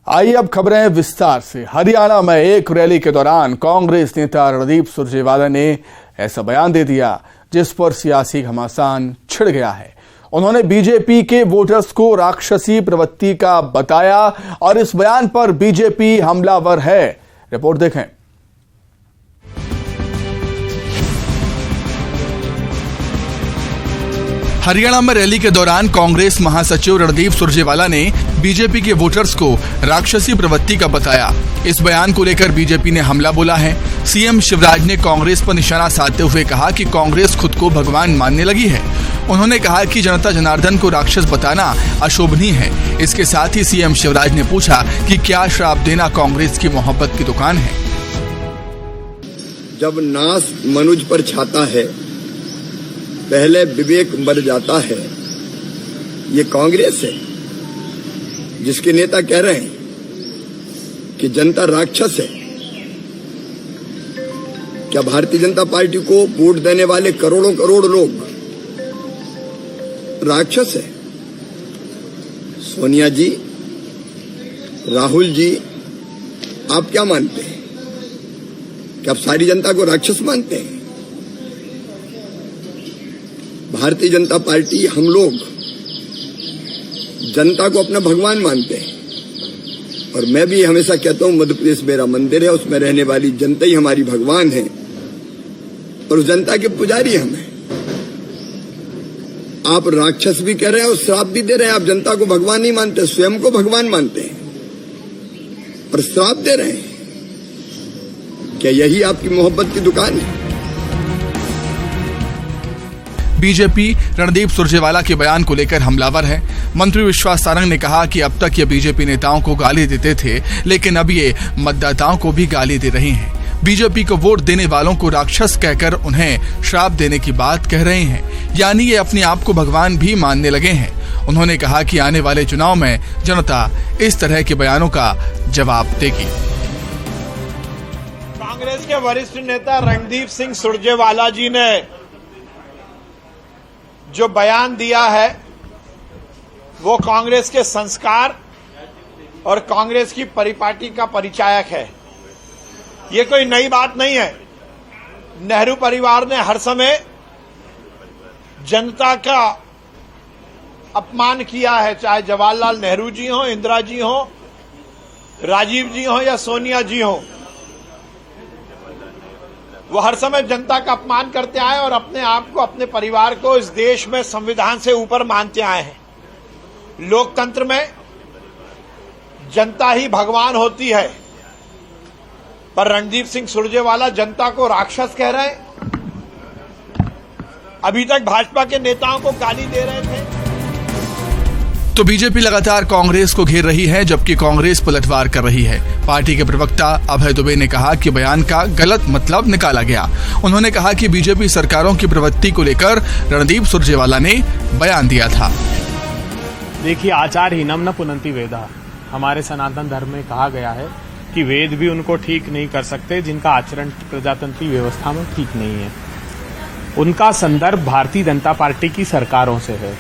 आइए अब खबरें विस्तार से। हरियाणा में एक रैली के दौरान कांग्रेस नेता रणदीप सुरजेवाला ने ऐसा बयान दे दिया जिस पर सियासी घमासान छिड़ गया है। उन्होंने बीजेपी के वोटर्स को राक्षसी प्रवृत्ति का बताया और इस बयान पर बीजेपी हमलावर है। रिपोर्ट देखें। हरियाणा में रैली के दौरान कांग्रेस महासचिव रणदीप सुरजेवाला ने बीजेपी के वोटर्स को राक्षसी प्रवृत्ति का बताया। इस बयान को लेकर बीजेपी ने हमला बोला है। सीएम शिवराज ने कांग्रेस पर निशाना साधते हुए कहा कि कांग्रेस खुद को भगवान मानने लगी है। उन्होंने कहा कि जनता जनार्दन को राक्षस बताना अशोभनीय है। इसके साथ ही सीएम शिवराज ने पूछा कि क्या श्राप देना कांग्रेस की मोहब्बत की दुकान है। जब नाश मनुज पर छाता है, पहले विवेक मर जाता है। ये कांग्रेस है जिसके नेता कह रहे हैं कि जनता राक्षस है। क्या भारतीय जनता पार्टी को वोट देने वाले करोड़ों करोड़ लोग राक्षस है? सोनिया जी, राहुल जी, आप क्या मानते हैं? क्या आप सारी जनता को राक्षस मानते हैं? भारतीय जनता पार्टी, हम लोग जनता को अपना भगवान मानते हैं और मैं भी हमेशा कहता हूं मध्य प्रदेश मेरा मंदिर है, उसमें रहने वाली जनता ही हमारी भगवान है और उस जनता के पुजारी हम हैं। आप राक्षस भी कह रहे हैं और श्राप भी दे रहे हैं। आप जनता को भगवान नहीं मानते, स्वयं को भगवान मानते हैं और श्राप दे रहे हैं। क्या यही आपकी मोहब्बत की दुकान है? बीजेपी रणदीप सुरजेवाला के बयान को लेकर हमलावर है। मंत्री विश्वास सारंग ने कहा कि अब तक ये बीजेपी नेताओं को गाली देते थे, लेकिन अब ये मतदाताओं को भी गाली दे रहे हैं। बीजेपी को वोट देने वालों को राक्षस कहकर उन्हें श्राप देने की बात कह रहे हैं, यानी ये अपने आप को भगवान भी मानने लगे हैं। उन्होंने कहा कि आने वाले चुनाव में जनता इस तरह के बयानों का जवाब देगी। कांग्रेस के वरिष्ठ नेता रणदीप सिंह सुरजेवाला जी ने जो बयान दिया है वो कांग्रेस के संस्कार और कांग्रेस की परिपाटी का परिचायक है। ये कोई नई बात नहीं है। नेहरू परिवार ने हर समय जनता का अपमान किया है, चाहे जवाहरलाल नेहरू जी हो, इंदिरा जी हो, राजीव जी हो या सोनिया जी हो। वो हर समय जनता का अपमान करते आए और अपने आप को, अपने परिवार को इस देश में संविधान से ऊपर मानते आए हैं। लोकतंत्र में जनता ही भगवान होती है, पर रणदीप सिंह सुरजेवाला जनता को राक्षस कह रहे हैं। अभी तक भाजपा के नेताओं को गाली दे रहे थे। तो बीजेपी लगातार कांग्रेस को घेर रही है, जबकि कांग्रेस पलटवार कर रही है। पार्टी के प्रवक्ता अभय दुबे ने कहा कि बयान का गलत मतलब निकाला गया। उन्होंने कहा कि बीजेपी सरकारों की प्रवृत्ति को लेकर रणदीप सुरजेवाला ने बयान दिया था। देखिए, आचारहीनम न पुनन्ति वेदा, हमारे सनातन धर्म में कहा गया है कि वेद भी उनको ठीक नहीं कर सकते जिनका आचरण प्रजातंत्री व्यवस्था में ठीक नहीं है। उनका संदर्भ भारतीय जनता पार्टी की सरकारों से है।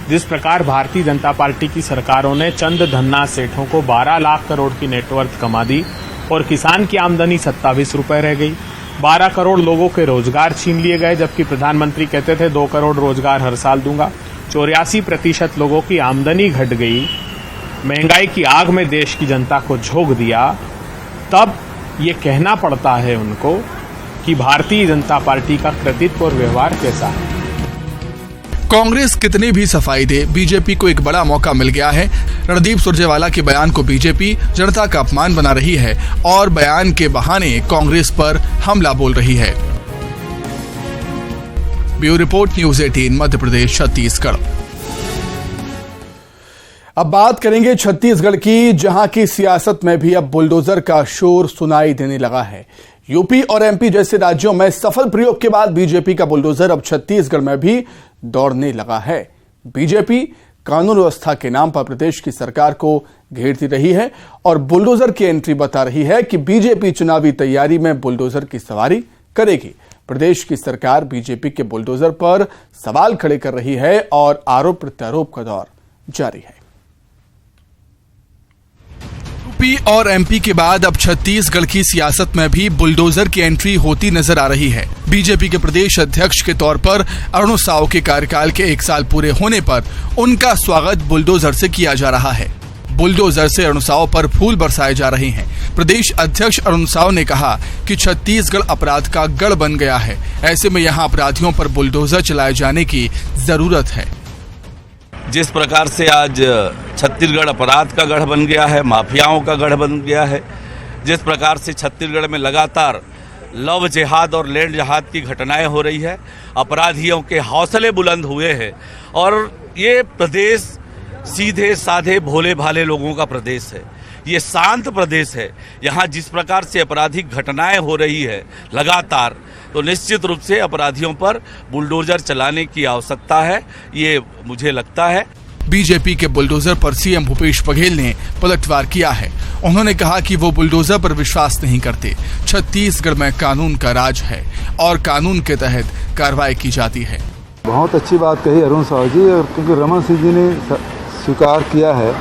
जिस प्रकार भारतीय जनता पार्टी की सरकारों ने चंद धन्ना सेठों को 12 लाख करोड़ की नेटवर्थ कमा दी और किसान की आमदनी 27 रुपए रह गई। 12 करोड़ लोगों के रोजगार छीन लिए गए, जबकि प्रधानमंत्री कहते थे 2 करोड़ रोजगार हर साल दूंगा। 84% लोगों की आमदनी घट गई। महंगाई की आग में देश की जनता को झोंक दिया। तब ये कहना पड़ता है उनको कि भारतीय जनता पार्टी का कृतित्व और व्यवहार कैसा है। कांग्रेस कितनी भी सफाई दे, बीजेपी को एक बड़ा मौका मिल गया है। रणदीप सुरजेवाला के बयान को बीजेपी जनता का अपमान बना रही है और बयान के बहाने कांग्रेस पर हमला बोल रही है। Bureau report, news 18 Madhya Pradesh Chhattisgarh. अब बात करेंगे छत्तीसगढ़ की, जहां की सियासत में भी अब बुलडोजर का शोर सुनाई देने लगा है। यूपी और एमपी जैसे राज्यों में सफल प्रयोग के बाद बीजेपी का बुलडोजर अब छत्तीसगढ़ में भी दौड़ने लगा है। बीजेपी कानून व्यवस्था के नाम पर प्रदेश की सरकार को घेरती रही है और बुलडोजर की एंट्री बता रही है कि बीजेपी चुनावी तैयारी में बुलडोजर की सवारी करेगी। प्रदेश की सरकार बीजेपी के बुलडोजर पर सवाल खड़े कर रही है और आरोप प्रत्यारोप का दौर जारी है। यूपी और एमपी के बाद अब छत्तीसगढ़ की सियासत में भी बुलडोजर की एंट्री होती नजर आ रही है। बीजेपी के प्रदेश अध्यक्ष के तौर पर अरुण साव के कार्यकाल के 1 साल पूरे होने पर उनका स्वागत बुलडोजर से किया जा रहा है। बुलडोजर से अरुण साव पर फूल बरसाए जा रहे हैं। प्रदेश अध्यक्ष अरुण साव ने कहा कि छत्तीसगढ़ अपराध का गढ़ बन गया है, ऐसे में यहाँ अपराधियों पर बुलडोजर चलाए जाने की जरूरत है। जिस प्रकार से आज छत्तीसगढ़ अपराध का गढ़ बन गया है, माफियाओं का गढ़ बन गया है, जिस प्रकार से छत्तीसगढ़ में लगातार लव जिहाद और लैंड जिहाद की घटनाएं हो रही है, अपराधियों के हौसले बुलंद हुए हैं और ये प्रदेश सीधे साधे भोले भाले लोगों का प्रदेश है, ये शांत प्रदेश है। यहाँ जिस प्रकार से आपराधिक घटनाएं हो रही है लगातार, तो निश्चित रूप से अपराधियों पर बुलडोजर चलाने की आवश्यकता है, ये मुझे लगता है। बीजेपी के बुलडोजर पर सीएम भूपेश बघेल ने पलटवार किया है। उन्होंने कहा कि वो बुलडोजर पर विश्वास नहीं करते। छत्तीसगढ़ में कानून का राज है और कानून के तहत कार्रवाई की जाती है। बहुत अच्छी बात कही अरुण साव जी, और क्योंकि रमन सिंह जी ने स्वीकार किया है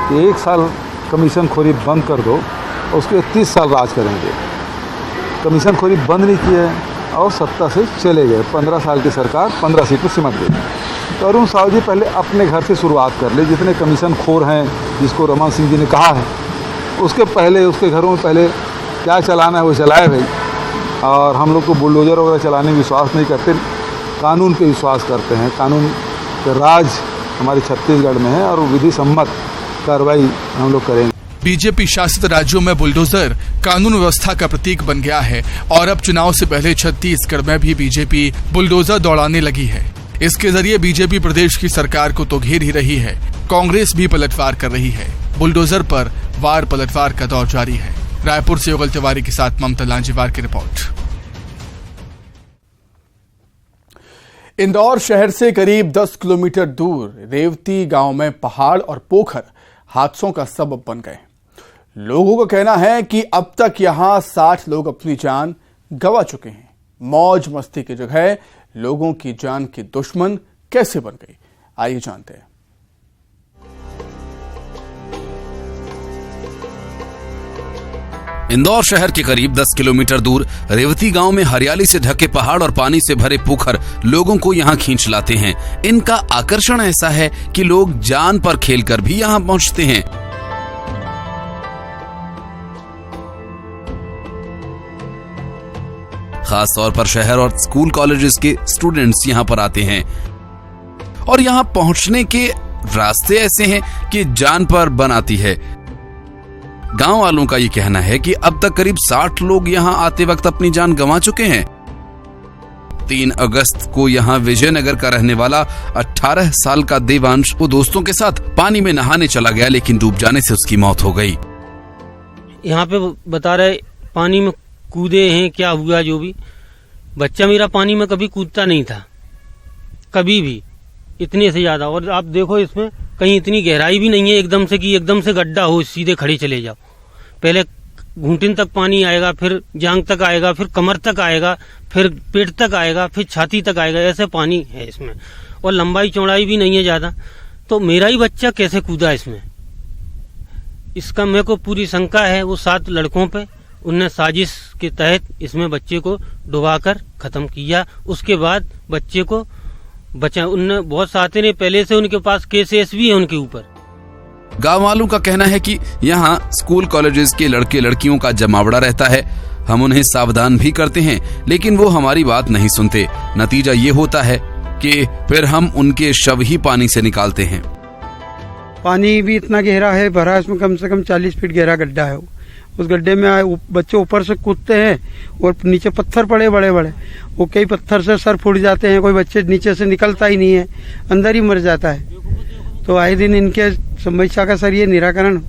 कि 1 साल कमीशन खोरी बंद कर दो, उसके 30 साल राज करेंगे। कमीशन खोरी बंद नहीं की है और सत्ता से चले गए। 15 साल की सरकार 15 सीट पर सिमट गई। तो अरुण साव जी पहले अपने घर से शुरुआत कर ले। जितने कमीशन खोर हैं, जिसको रमन सिंह जी ने कहा है, उसके पहले उसके घरों में पहले क्या चलाना है वो चलाए भाई। और हम लोग को बुलडोजर वगैरह चलाने में विश्वास नहीं करते, कानून पे विश्वास करते हैं। कानून का राज हमारे छत्तीसगढ़ में है और विधि सम्मत कार्रवाई हम लोग करेंगे। बीजेपी शासित राज्यों में बुलडोजर कानून व्यवस्था का प्रतीक बन गया है और अब चुनाव से पहले छत्तीसगढ़ में भी बीजेपी बुलडोजर दौड़ाने लगी है। इसके जरिए बीजेपी प्रदेश की सरकार को तो घेर ही रही है, कांग्रेस भी पलटवार कर रही है। बुलडोजर पर वार पलटवार का दौर जारी है। रायपुर से युगल तिवारी के साथ ममता लांजीवार की रिपोर्ट। इंदौर शहर से करीब 10 किलोमीटर दूर रेवती गांव में पहाड़ और पोखर हादसों का सबब बन गए। लोगों का कहना है कि अब तक यहां 60 लोग अपनी जान गंवा चुके हैं। मौज मस्ती की जगह लोगों की जान की दुश्मन कैसे बन गई, आइए जानते हैं। इंदौर शहर के करीब 10 किलोमीटर दूर रेवती गांव में हरियाली से ढके पहाड़ और पानी से भरे पोखर लोगों को यहां खींच लाते हैं। इनका आकर्षण ऐसा है कि लोग जान पर खेलकर भी यहां पहुंचते हैं। खास तौर पर शहर और स्कूल कॉलेजेस के स्टूडेंट्स यहां पर आते हैं और यहां पहुंचने के रास्ते ऐसे हैं कि जान पर बन आती है। गांव वालों का ये कहना है कि अब तक करीब 60 लोग यहां आते वक्त अपनी जान गंवा चुके हैं। 3 अगस्त को यहां विजयनगर का रहने वाला 18 साल का देवांश वो दोस्तों के साथ पानी में नहाने चला गया, लेकिन डूब जाने से उसकी मौत हो गई। यहाँ पे बता रहे पानी में कूदे हैं, क्या हुआ जो भी। बच्चा मेरा पानी में कभी कूदता नहीं था, कभी भी, इतने से ज्यादा। और आप देखो इसमें कहीं इतनी गहराई भी नहीं है एकदम से कि एकदम से गड्ढा हो सीधे खड़े चले जाओ। पहले घुटने तक पानी आएगा, फिर जांग तक आएगा, फिर कमर तक आएगा, फिर पेट तक आएगा, फिर छाती तक आएगा। ऐसे पानी है इसमें और लंबाई चौड़ाई भी नहीं है ज्यादा। तो मेरा ही बच्चा कैसे कूदा इसमें, इसका मेरे को पूरी शंका है। वो 7 लड़कों पे उनने साजिश के तहत इसमें बच्चे को डुबाकर खत्म किया। उसके बाद बच्चे को बचा, उनने बहुत साथी ने पहले से उनके पास केसेस भी है उनके ऊपर। गांव वालों का कहना है कि यहाँ स्कूल कॉलेजेस के लड़के लड़कियों का जमावड़ा रहता है। हम उन्हें सावधान भी करते हैं, लेकिन वो हमारी बात नहीं सुनते। नतीजा ये होता है कि फिर हम उनके शव ही पानी से निकालते हैं। पानी भी इतना गहरा है, भरा, इसमें कम से कम 40 फीट गहरा गड्ढा है। उस गड्ढे में बच्चे ऊपर से कूदते हैं और नीचे पत्थर पड़े बड़े बड़े, वो कई पत्थर से सर फूट जाते हैं। कोई बच्चे नीचे से निकलता ही नहीं है, अंदर ही मर जाता है। तो आए दिन इनके समस्या का सर ये निराकरण।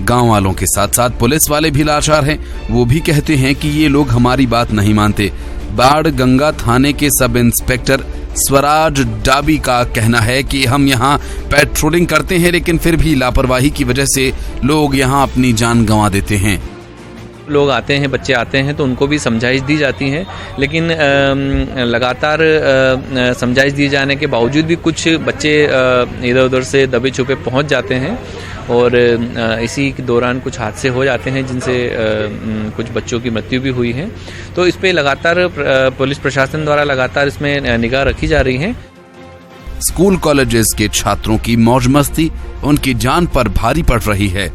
गांव वालों के साथ साथ पुलिस वाले भी लाचार हैं। वो भी कहते हैं कि ये लोग हमारी बात नहीं मानते। बाढ़ गंगा थाने के सब इंस्पेक्टर स्वराज डाबी का कहना है कि हम यहाँ पेट्रोलिंग करते हैं, लेकिन फिर भी लापरवाही की वजह से लोग यहाँ अपनी जान गंवा देते हैं। लोग आते हैं, बच्चे आते हैं तो उनको भी समझाइश दी जाती है, लेकिन लगातार समझाइश दिए जाने के बावजूद भी कुछ बच्चे इधर उधर से दबे छुपे पहुंच जाते हैं और इसी के दौरान कुछ हादसे हो जाते हैं जिनसे कुछ बच्चों की मृत्यु भी हुई है। तो इस पे लगातार पुलिस प्रशासन द्वारा लगातार इसमें निगाह रखी जा रही है। स्कूल कॉलेजेस के छात्रों की मौज मस्ती उनकी जान पर भारी पड़ रही है।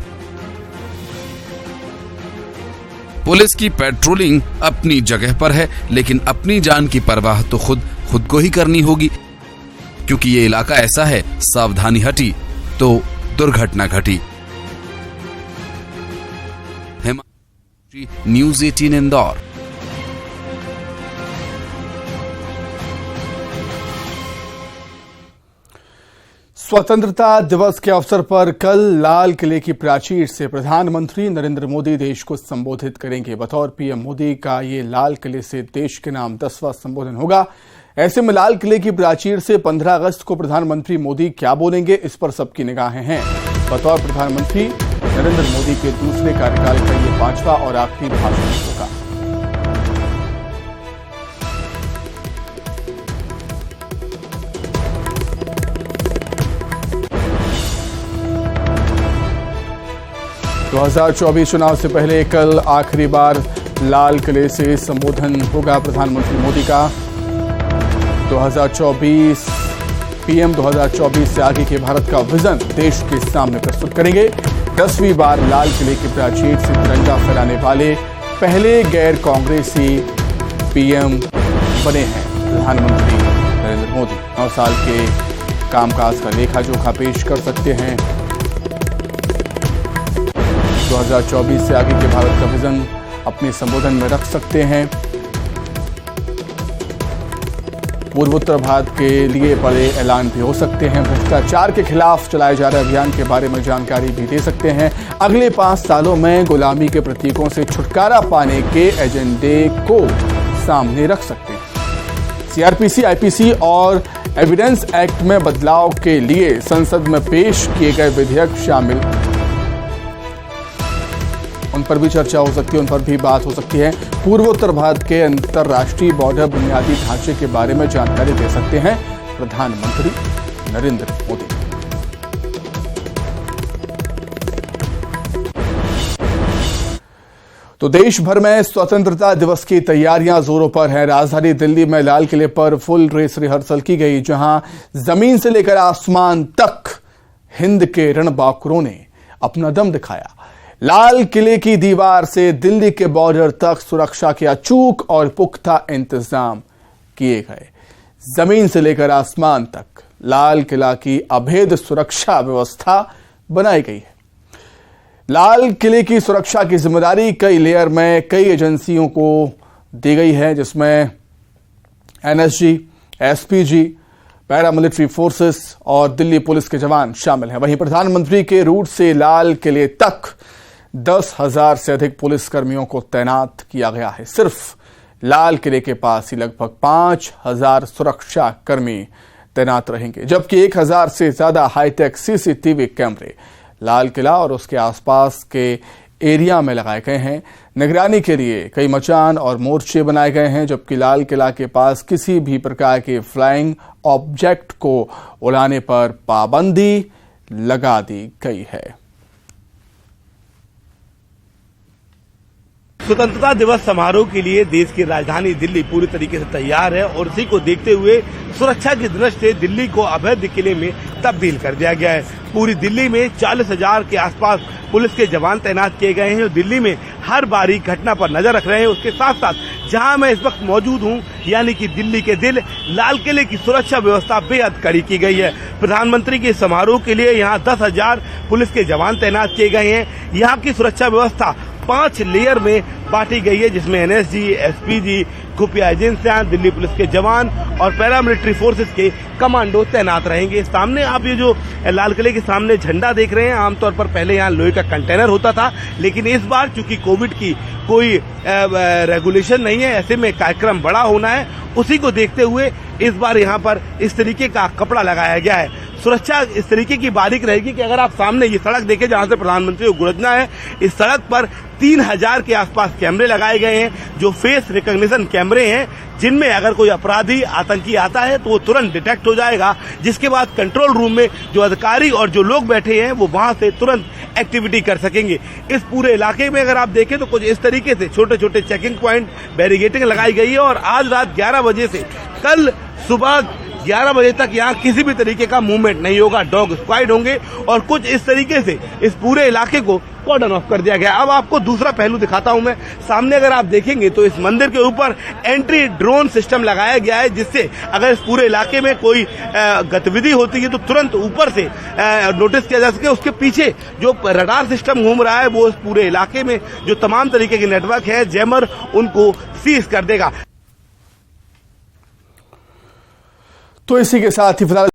पुलिस की पेट्रोलिंग अपनी जगह पर है, लेकिन अपनी जान की परवाह तो खुद को ही करनी होगी, क्योंकि ये इलाका ऐसा है, सावधानी हटी तो दुर्घटना घटी। न्यूज़ 18 इंदौर। स्वतंत्रता दिवस के अवसर पर कल लाल किले की प्राचीर से प्रधानमंत्री नरेंद्र मोदी देश को संबोधित करेंगे। बतौर पीएम मोदी का ये लाल किले से देश के नाम 10वां संबोधन होगा। ऐसे में लाल किले की प्राचीर से 15 अगस्त को प्रधानमंत्री मोदी क्या बोलेंगे, इस पर सबकी निगाहें हैं। बतौर प्रधानमंत्री नरेंद्र मोदी के दूसरे कार्यकाल का ये 5वां और आखिरी भाषण होगा। तो 2024 चुनाव से पहले कल आखिरी बार लाल किले से संबोधन होगा प्रधानमंत्री मोदी का। 2024 पीएम 2024 से आगे के भारत का विजन देश के सामने प्रस्तुत करेंगे। 10वीं बार लाल किले की प्राचीर से तिरंगा फहराने वाले पहले गैर कांग्रेसी पीएम बने हैं प्रधानमंत्री नरेंद्र मोदी। 9 साल के कामकाज का लेखा जोखा पेश कर सकते हैं। 2024 से आगे के भारत का विजन अपने संबोधन में रख सकते हैं। पूर्वोत्तर भारत के लिए बड़े ऐलान भी हो सकते हैं। भ्रष्टाचार के खिलाफ चलाए जा रहे अभियान के बारे में जानकारी भी दे सकते हैं। अगले 5 सालों में गुलामी के प्रतीकों से छुटकारा पाने के एजेंडे को सामने रख सकते हैं। सीआरपीसी, आईपीसी और एविडेंस एक्ट में बदलाव के लिए संसद में पेश किए गए विधेयक शामिल, उन पर भी चर्चा हो सकती है, उन पर भी बात हो सकती है। पूर्वोत्तर भारत के अंतर्राष्ट्रीय बॉर्डर बुनियादी ढांचे के बारे में जानकारी दे सकते हैं प्रधानमंत्री नरेंद्र मोदी। तो देश भर में स्वतंत्रता दिवस की तैयारियां जोरों पर हैं। राजधानी दिल्ली में लाल किले पर फुल ड्रेस रिहर्सल की गई, जहां जमीन से लेकर आसमान तक हिंद के रणबांकुरों ने अपना दम दिखाया। लाल किले की दीवार से दिल्ली के बॉर्डर तक सुरक्षा के अचूक और पुख्ता इंतजाम किए गए। जमीन से लेकर आसमान तक लाल किला की अभेद सुरक्षा व्यवस्था बनाई गई है। लाल किले की सुरक्षा की जिम्मेदारी कई लेयर में कई एजेंसियों को दी गई है, जिसमें एनएसजी, एसपीजी, पैरामिलिट्री फोर्सेस और दिल्ली पुलिस के जवान शामिल हैं। वहीं प्रधानमंत्री के रूट से लाल किले तक 10,000 से अधिक पुलिस कर्मियों को तैनात किया गया है। सिर्फ लाल किले के पास ही लगभग 5,000 सुरक्षा कर्मी तैनात रहेंगे, जबकि 1,000 से ज्यादा हाईटेक सीसीटीवी कैमरे लाल किला और उसके आसपास के एरिया में लगाए गए हैं। निगरानी के लिए कई मचान और मोर्चे बनाए गए हैं, जबकि लाल किला के पास किसी भी प्रकार के फ्लाइंग ऑब्जेक्ट को उड़ाने पर पाबंदी लगा दी गई है। स्वतंत्रता दिवस समारोह के लिए देश की राजधानी दिल्ली पूरी तरीके से तैयार है और इसी को देखते हुए सुरक्षा की दृष्टि से दिल्ली को अवैध किले में तब्दील कर दिया गया है। पूरी दिल्ली में 40,000 के आसपास पुलिस के जवान तैनात किए गए हैं और दिल्ली में हर बारीक घटना पर नजर रख रहे हैं। उसके साथ साथ जहां मैं इस वक्त मौजूद हूं, यानी कि दिल्ली के दिल लाल किले की सुरक्षा व्यवस्था बेहद कड़ी की गई है। प्रधानमंत्री के समारोह के लिए यहाँ 10,000 पुलिस के जवान तैनात किए गए हैं। यहाँ की सुरक्षा व्यवस्था 5 लेयर में बांटी गई है, जिसमें एनएसजी, एसपीजी, खुफिया एजेंसियां, दिल्ली पुलिस के जवान और पैरामिलिट्री फोर्सेस के कमांडो तैनात रहेंगे। सामने आप ये जो लाल किले के सामने झंडा देख रहे हैं, आमतौर पर पहले यहाँ लोहे का कंटेनर होता था, लेकिन इस बार चूंकि कोविड की कोई रेगुलेशन नहीं है, ऐसे में कार्यक्रम बड़ा होना है, उसी को देखते हुए इस बार यहाँ पर इस तरीके का कपड़ा लगाया गया है। सुरक्षा इस तरीके की बारीक रहेगी कि अगर आप सामने ये सड़क देखें जहां से प्रधानमंत्री को गुजरना है, इस सड़क पर 3000 के आसपास कैमरे लगाए गए हैं जो फेस रिकॉग्निशन कैमरे हैं, जिनमें अगर कोई अपराधी आतंकी आता है तो वो तुरंत डिटेक्ट हो जाएगा, जिसके बाद कंट्रोल रूम में जो अधिकारी और जो लोग बैठे हैं वो वहां से तुरंत एक्टिविटी कर सकेंगे। इस पूरे इलाके में अगर आप देखें तो कुछ इस तरीके से छोटे छोटे चेकिंग पॉइंट, बैरिकेडिंग लगाई गई है और आज रात 11 बजे से कल सुबह 11 बजे तक यहाँ किसी भी तरीके का मूवमेंट नहीं होगा, डॉग स्क्वाड होंगे और कुछ इस तरीके से इस पूरे इलाके को कॉर्डन ऑफ कर दिया गया। अब आपको दूसरा पहलू दिखाता हूं मैं। सामने अगर आप देखेंगे तो इस मंदिर के ऊपर एंट्री ड्रोन सिस्टम लगाया गया है, जिससे अगर इस पूरे इलाके में कोई गतिविधि होती है तो तुरंत ऊपर से नोटिस किया जा सके। उसके पीछे जो रडार सिस्टम घूम रहा है वो इस पूरे इलाके में जो तमाम तरीके के नेटवर्क है, जैमर, उनको सीज कर देगा। तो इसी के साथ ही फिलहाल